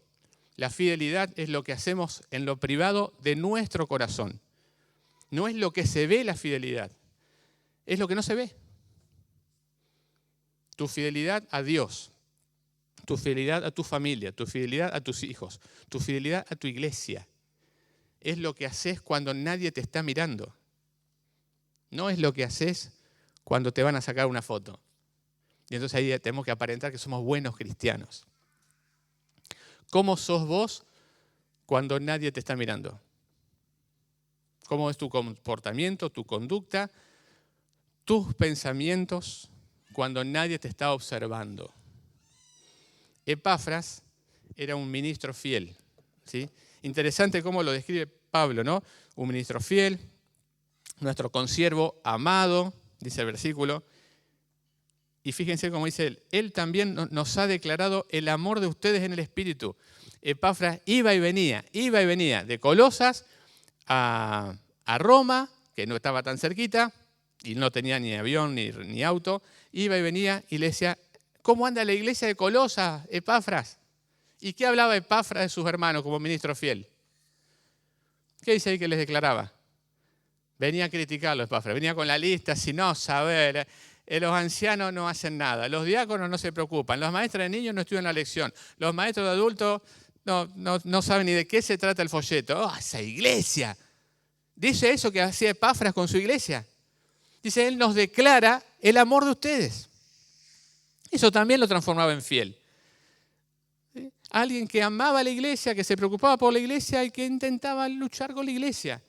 La fidelidad es lo que hacemos en lo privado de nuestro corazón. No es lo que se ve la fidelidad, es lo que no se ve. Tu fidelidad a Dios, tu fidelidad a tu familia, tu fidelidad a tus hijos, tu fidelidad a tu iglesia. Es lo que haces cuando nadie te está mirando. No es lo que haces cuando te van a sacar una foto. Y entonces ahí tenemos que aparentar que somos buenos cristianos. ¿Cómo sos vos cuando nadie te está mirando? ¿Cómo es tu comportamiento, tu conducta, tus pensamientos cuando nadie te está observando? Epafras era un ministro fiel, ¿sí? Interesante cómo lo describe Pablo, ¿no? Un ministro fiel, nuestro consiervo amado, dice el versículo. Y fíjense cómo dice él también nos ha declarado el amor de ustedes en el Espíritu. Epafras iba y venía de Colosas a Roma, que no estaba tan cerquita, y no tenía ni avión ni auto. Iba y venía y le decía, ¿cómo anda la iglesia de Colosas, Epafras? ¿Y qué hablaba Epafras de sus hermanos como ministro fiel? ¿Qué dice ahí que les declaraba? Venía a criticarlo Epafras, venía con la lista, si no saber... Los ancianos no hacen nada, los diáconos no se preocupan, los maestros de niños no estudian la lección, los maestros de adultos no saben ni de qué se trata el folleto. ¡Oh, esa iglesia! Dice eso que hacía Epafras con su iglesia. Dice, él nos declara el amor de ustedes. Eso también lo transformaba en fiel. ¿Sí? Alguien que amaba a la iglesia, que se preocupaba por la iglesia y que intentaba luchar con la iglesia,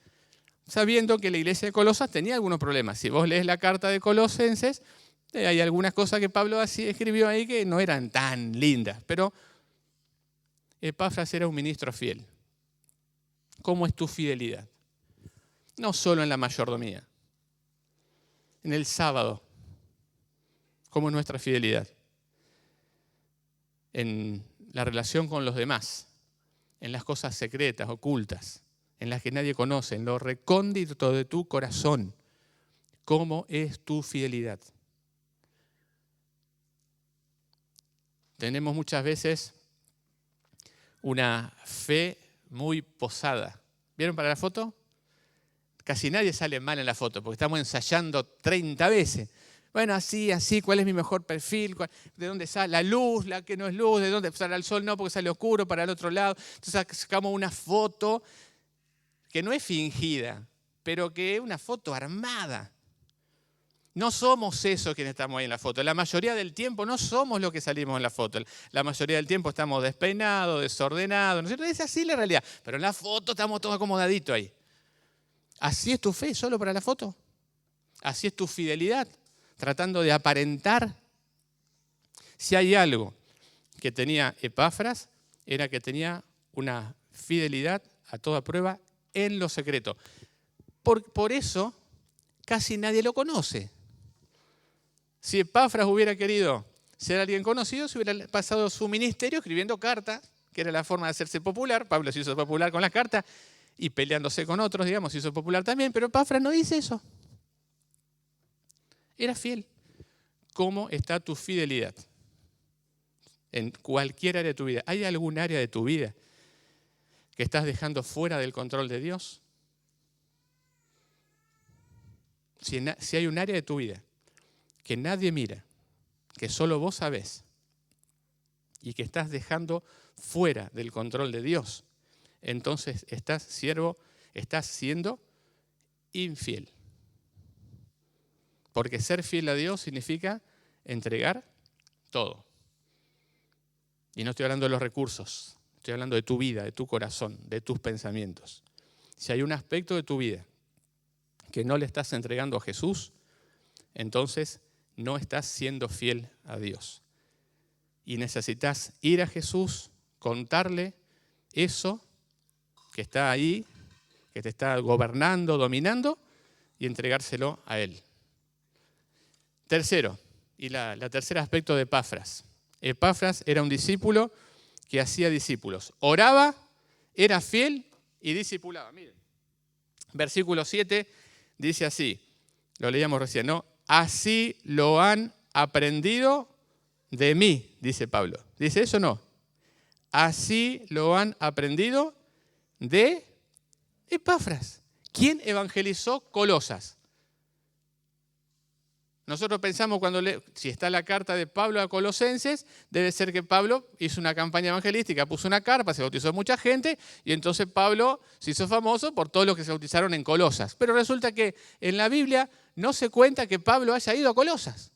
sabiendo que la iglesia de Colosas tenía algunos problemas. Si vos lees la carta de Colosenses, hay algunas cosas que Pablo escribió ahí que no eran tan lindas, pero Epafras era un ministro fiel. ¿Cómo es tu fidelidad? No solo en la mayordomía, en el sábado. ¿Cómo es nuestra fidelidad? En la relación con los demás, en las cosas secretas, ocultas, en las que nadie conoce, en lo recóndito de tu corazón. ¿Cómo es tu fidelidad? Tenemos muchas veces una fe muy posada. ¿Vieron para la foto? Casi nadie sale mal en la foto, porque estamos ensayando 30 veces. Bueno, así, ¿cuál es mi mejor perfil? ¿De dónde sale la luz, la que no es luz? ¿De dónde sale el sol? No, porque sale oscuro para el otro lado. Entonces sacamos una foto que no es fingida, pero que es una foto armada. No somos eso quienes estamos ahí en la foto. La mayoría del tiempo no somos lo que salimos en la foto. La mayoría del tiempo estamos despeinados, desordenados, ¿no es cierto? Es así la realidad. Pero en la foto estamos todos acomodaditos ahí. ¿Así es tu fe solo para la foto? ¿Así es tu fidelidad? Tratando de aparentar. Si hay algo que tenía Epafras, era que tenía una fidelidad a toda prueba en lo secreto. Por eso casi nadie lo conoce. Si Epafras hubiera querido ser alguien conocido, se hubiera pasado su ministerio escribiendo cartas, que era la forma de hacerse popular. Pablo se hizo popular con las cartas y peleándose con otros, digamos, se hizo popular también, pero Epafras no dice eso. Era fiel. ¿Cómo está tu fidelidad? En cualquier área de tu vida. ¿Hay algún área de tu vida que estás dejando fuera del control de Dios? Si hay un área de tu vida que nadie mira, que solo vos sabés, y que estás dejando fuera del control de Dios, entonces estás siendo infiel. Porque ser fiel a Dios significa entregar todo. Y no estoy hablando de los recursos, estoy hablando de tu vida, de tu corazón, de tus pensamientos. Si hay un aspecto de tu vida que no le estás entregando a Jesús, entonces no estás siendo fiel a Dios. Y necesitas ir a Jesús, contarle eso que está ahí, que te está gobernando, dominando, y entregárselo a Él. Tercero, y la tercer aspecto de Epafras. Epafras era un discípulo que hacía discípulos. Oraba, era fiel y discipulaba. Miren, versículo 7 dice así, lo leíamos recién, ¿no? Así lo han aprendido de mí, dice Pablo. ¿Dice eso o no? Así lo han aprendido de Epafras. ¿Quién evangelizó Colosas? Nosotros pensamos si está la carta de Pablo a Colosenses, debe ser que Pablo hizo una campaña evangelística, puso una carpa, se bautizó mucha gente y entonces Pablo se hizo famoso por todos los que se bautizaron en Colosas. Pero resulta que en la Biblia no se cuenta que Pablo haya ido a Colosas.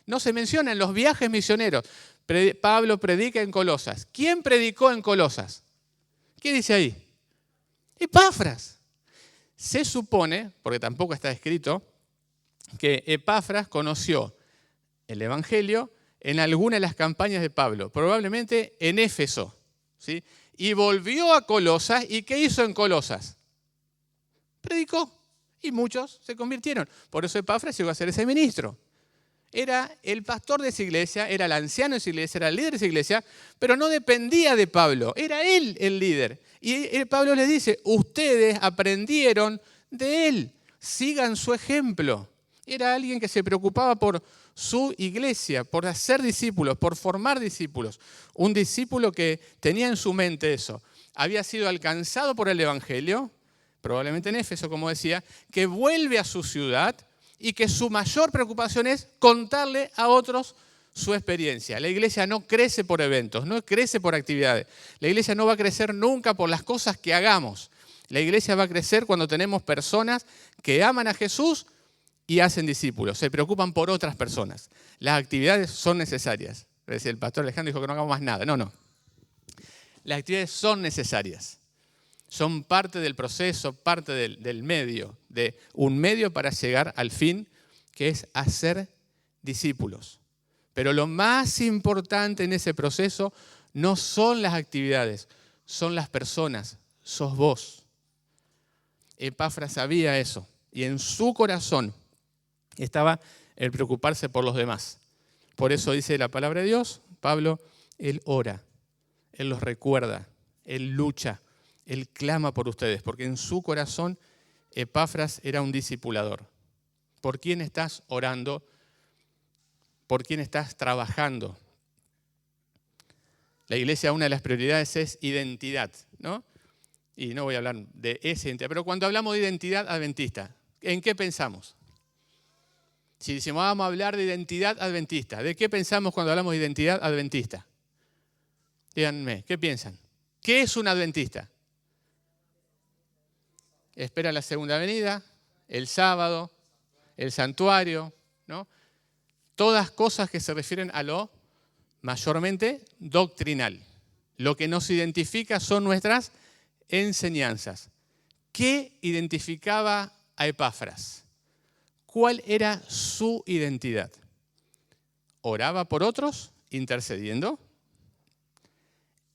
No se menciona en los viajes misioneros. Pablo predica en Colosas. ¿Quién predicó en Colosas? ¿Qué dice ahí? Epafras. Se supone, porque tampoco está escrito, que Epafras conoció el Evangelio en alguna de las campañas de Pablo, probablemente en Éfeso, ¿sí? Y volvió a Colosas, ¿y qué hizo en Colosas? Predicó, y muchos se convirtieron. Por eso Epafras llegó a ser ese ministro. Era el pastor de esa iglesia, era el anciano de esa iglesia, era el líder de esa iglesia, pero no dependía de Pablo, era él el líder. Y Pablo les dice, ustedes aprendieron de él, sigan su ejemplo. Era alguien que se preocupaba por su iglesia, por hacer discípulos, por formar discípulos. Un discípulo que tenía en su mente eso. Había sido alcanzado por el Evangelio, probablemente en Éfeso, como decía, que vuelve a su ciudad y que su mayor preocupación es contarle a otros su experiencia. La iglesia no crece por eventos, no crece por actividades. La iglesia no va a crecer nunca por las cosas que hagamos. La iglesia va a crecer cuando tenemos personas que aman a Jesús y hacen discípulos, se preocupan por otras personas. Las actividades son necesarias. El pastor Alejandro dijo que no hagamos más nada. No. Las actividades son necesarias. Son parte del proceso, parte del medio, de un medio para llegar al fin, que es hacer discípulos. Pero lo más importante en ese proceso no son las actividades, son las personas, sos vos. Epafras sabía eso y en su corazón estaba el preocuparse por los demás. Por eso dice la palabra de Dios, Pablo, él ora, él los recuerda, él lucha, él clama por ustedes, porque en su corazón Epafras era un discipulador. ¿Por quién estás orando? ¿Por quién estás trabajando? La iglesia, una de las prioridades es identidad, ¿no? Y no voy a hablar de esa identidad, pero cuando hablamos de identidad adventista, ¿en qué pensamos? Si decimos, vamos a hablar de identidad adventista, ¿de qué pensamos cuando hablamos de identidad adventista? Díganme, ¿qué piensan? ¿Qué es un adventista? Espera la segunda venida, el sábado, el santuario, ¿no? Todas cosas que se refieren a lo mayormente doctrinal. Lo que nos identifica son nuestras enseñanzas. ¿Qué identificaba a Epafras? ¿Cuál era su identidad? ¿Oraba por otros, intercediendo?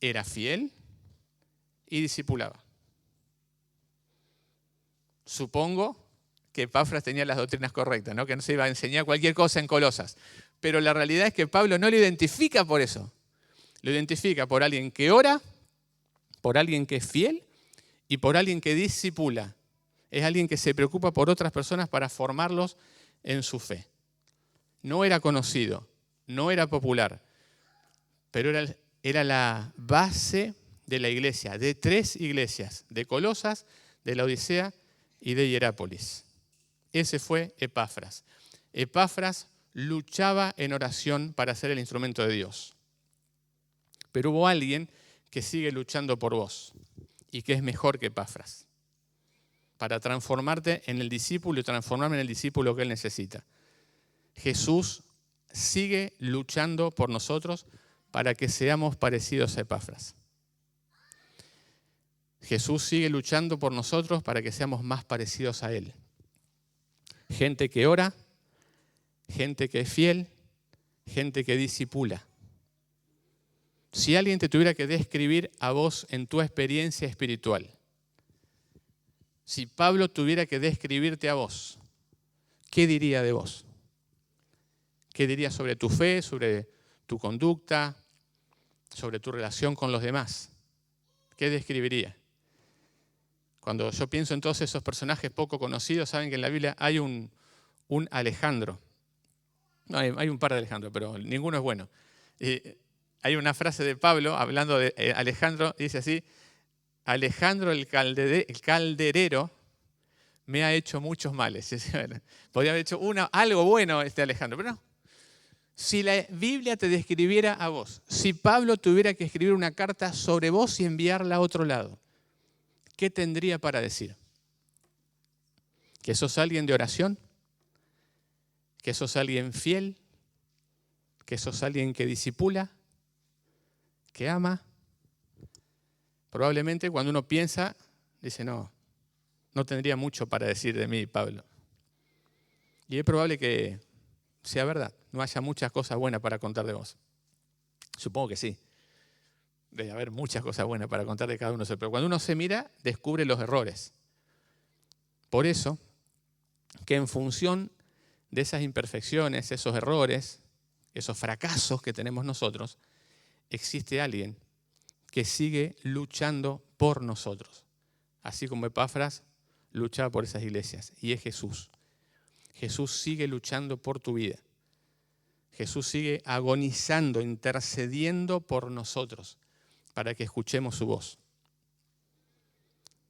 ¿Era fiel? Y discipulaba. Supongo que Epafras tenía las doctrinas correctas, ¿no? Que no se iba a enseñar cualquier cosa en Colosas. Pero la realidad es que Pablo no lo identifica por eso. Lo identifica por alguien que ora, por alguien que es fiel y por alguien que discipula. Es alguien que se preocupa por otras personas para formarlos en su fe. No era conocido, no era popular, pero era la base de la iglesia, de 3 iglesias, de Colosas, de la Odisea y de Hierápolis. Ese fue Epafras. Epafras luchaba en oración para ser el instrumento de Dios. Pero hubo alguien que sigue luchando por vos y que es mejor que Epafras, para transformarte en el discípulo y transformarme en el discípulo que él necesita. Jesús sigue luchando por nosotros para que seamos parecidos a Epafras. Jesús sigue luchando por nosotros para que seamos más parecidos a Él. Gente que ora, gente que es fiel, gente que discipula. Si alguien te tuviera que describir a vos en tu experiencia espiritual, si Pablo tuviera que describirte a vos, ¿qué diría de vos? ¿Qué diría sobre tu fe, sobre tu conducta, sobre tu relación con los demás? ¿Qué describiría? Cuando yo pienso en todos esos personajes poco conocidos, saben que en la Biblia hay un Alejandro. No, hay un par de Alejandro, pero ninguno es bueno. Hay una frase de Pablo hablando de Alejandro, dice así: Alejandro el calderero me ha hecho muchos males. Podría haber hecho algo bueno Alejandro, pero no. Si la Biblia te describiera a vos, si Pablo tuviera que escribir una carta sobre vos y enviarla a otro lado, ¿qué tendría para decir? ¿Que sos alguien de oración? ¿Que sos alguien fiel? ¿Que sos alguien que discipula? ¿Que ama? Probablemente cuando uno piensa, dice, no tendría mucho para decir de mí, Pablo. Y es probable que sea verdad, no haya muchas cosas buenas para contar de vos. Supongo que sí. Debe haber muchas cosas buenas para contar de cada uno, pero cuando uno se mira, descubre los errores. Por eso, que en función de esas imperfecciones, esos errores, esos fracasos que tenemos nosotros, existe alguien que sigue luchando por nosotros. Así como Epafras luchaba por esas iglesias, y es Jesús. Jesús sigue luchando por tu vida. Jesús sigue agonizando, intercediendo por nosotros para que escuchemos su voz.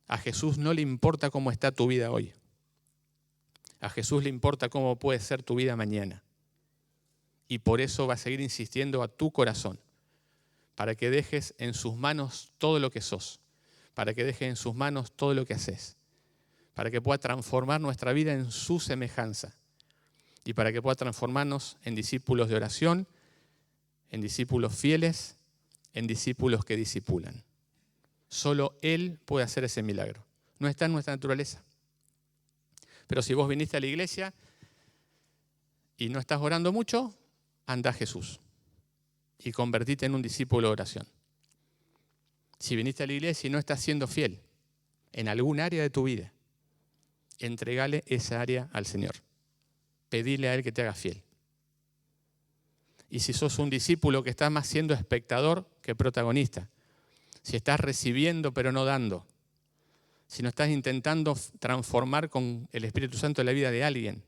A Jesús no le importa cómo está tu vida hoy. A Jesús le importa cómo puede ser tu vida mañana. Y por eso va a seguir insistiendo a tu corazón, para que dejes en sus manos todo lo que sos, para que dejes en sus manos todo lo que haces, para que pueda transformar nuestra vida en su semejanza y para que pueda transformarnos en discípulos de oración, en discípulos fieles, en discípulos que discipulan. Solo Él puede hacer ese milagro. No está en nuestra naturaleza. Pero si vos viniste a la iglesia y no estás orando mucho, anda a Jesús y convertite en un discípulo de oración. Si viniste a la iglesia y no estás siendo fiel en algún área de tu vida, entregale esa área al Señor. Pedile a Él que te haga fiel. Y si sos un discípulo que está más siendo espectador que protagonista, si estás recibiendo pero no dando, si no estás intentando transformar con el Espíritu Santo la vida de alguien,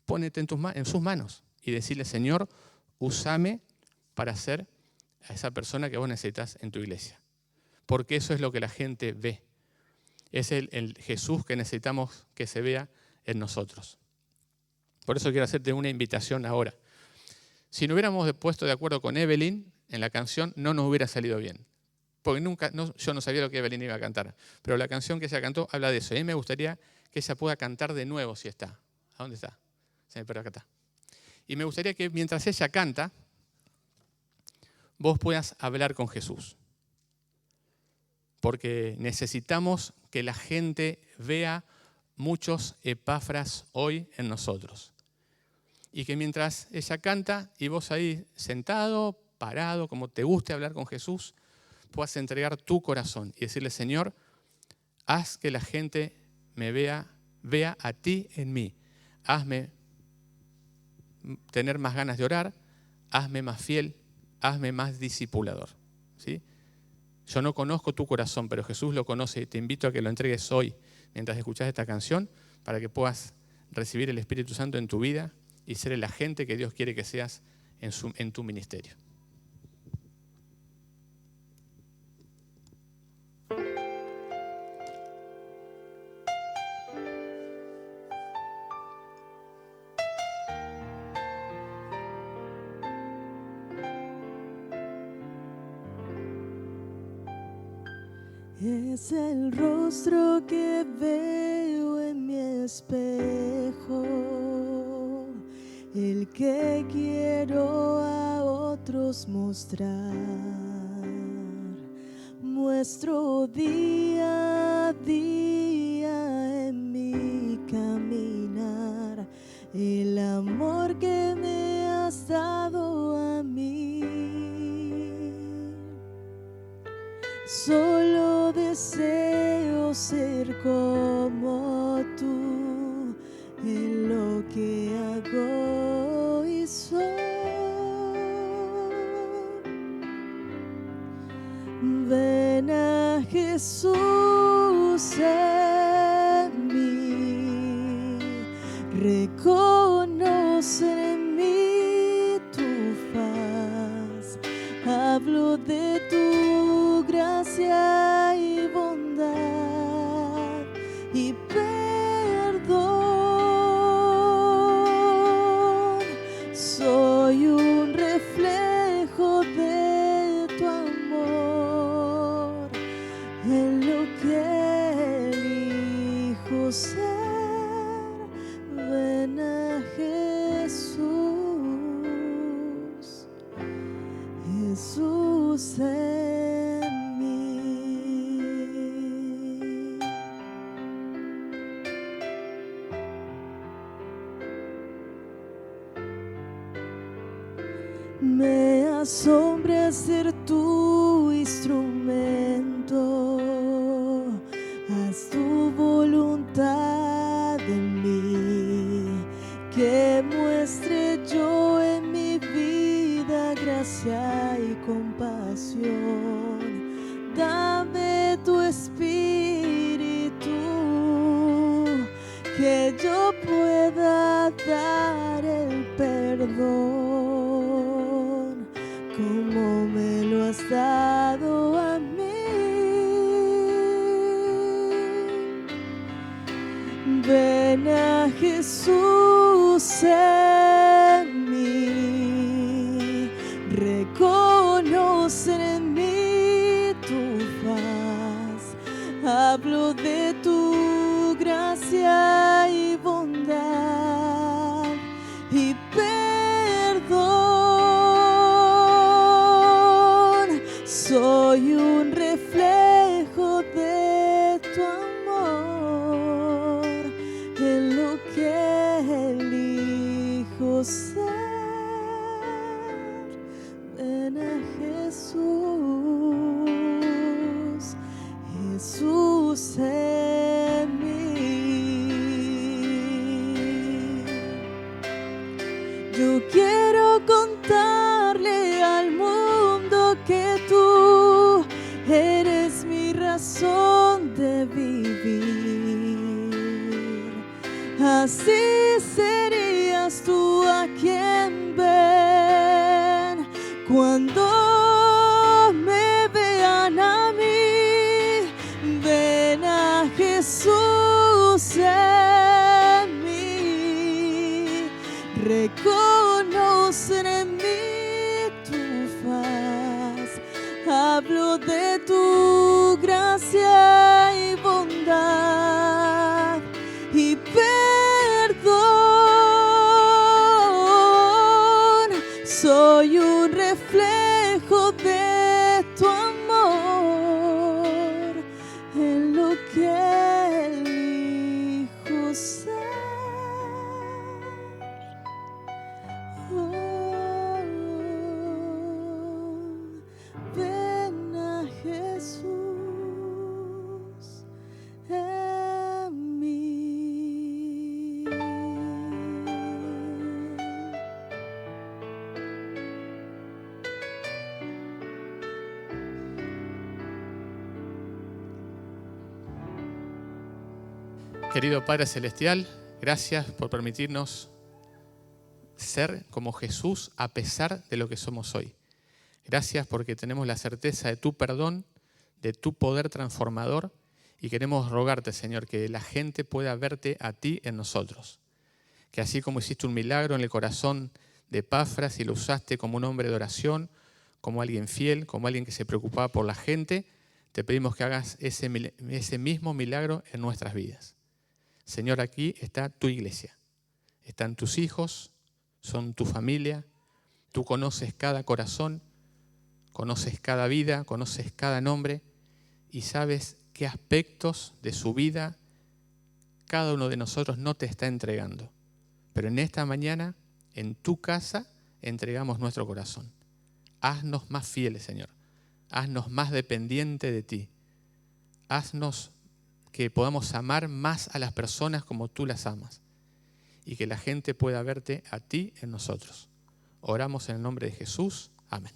pónete en sus manos y decirle, Señor, úsame para ser a esa persona que vos necesitas en tu iglesia. Porque eso es lo que la gente ve. Es el Jesús que necesitamos que se vea en nosotros. Por eso quiero hacerte una invitación ahora. Si no hubiéramos puesto de acuerdo con Evelyn en la canción, no nos hubiera salido bien. Porque yo no sabía lo que Evelyn iba a cantar. Pero la canción que ella cantó habla de eso. Y a mí me gustaría que ella pueda cantar de nuevo si está. ¿A dónde está? Pero acá está. Y me gustaría que mientras ella canta, vos puedas hablar con Jesús. Porque necesitamos que la gente vea muchos Epafras hoy en nosotros. Y que mientras ella canta y vos ahí sentado, parado, como te guste hablar con Jesús, puedas entregar tu corazón y decirle, Señor, haz que la gente me vea a ti en mí. Hazme tener más ganas de orar, hazme más fiel, hazme más discipulador. ¿Sí? Yo no conozco tu corazón, pero Jesús lo conoce y te invito a que lo entregues hoy mientras escuchas esta canción para que puedas recibir el Espíritu Santo en tu vida y ser el agente que Dios quiere que seas en tu ministerio. Es el rostro que veo en mi espejo, el que quiero a otros mostrar. Muestro día a día en mi caminar el amor que me has dado a mí. Solo deseo ser como tú en lo que hago y soy. Ven a Jesús en mí, reconoce en mí tu faz, hablo de gracia y bondad y pedimos Me asombra ser tu instrumento. Haz tu voluntad en mí, que muestre yo en mi vida gracia y compasión. Dame tu espíritu, que yo pueda dar el perdón como me lo has dado a mí. Ven a Jesús en mí, reconoce en mí tu faz, hablo de tu gracia y bondad y perdón. Soy un reflejo de tu amor, en lo que elijo ser. Ven a Jesús, Jesús en mí. Yo quiero contarle al mundo que tú eres mi razón de vivir. Así serías tú a quien ven cuando me vean a mí. Ven a Jesús en mí, reconocen en mí tu faz, hablo de tu gracia y bondad y perdón. Soy un reflejo de tu amor, en lo que elijo ser. Oh, ven a Jesús en mí. Querido Padre Celestial, gracias por permitirnos ser como Jesús a pesar de lo que somos hoy. Gracias porque tenemos la certeza de tu perdón, de tu poder transformador, y queremos rogarte, Señor, que la gente pueda verte a ti en nosotros. Que así como hiciste un milagro en el corazón de Epafras y lo usaste como un hombre de oración, como alguien fiel, como alguien que se preocupaba por la gente, te pedimos que hagas ese mismo milagro en nuestras vidas. Señor, aquí está tu iglesia, están tus hijos, son tu familia, tú conoces cada corazón, conoces cada vida, conoces cada nombre y sabes qué aspectos de su vida cada uno de nosotros no te está entregando. Pero en esta mañana, en tu casa, entregamos nuestro corazón. Haznos más fieles, Señor. Haznos más dependientes de ti. Haznos que podamos amar más a las personas como tú las amas y que la gente pueda verte a ti en nosotros. Oramos en el nombre de Jesús. Amén.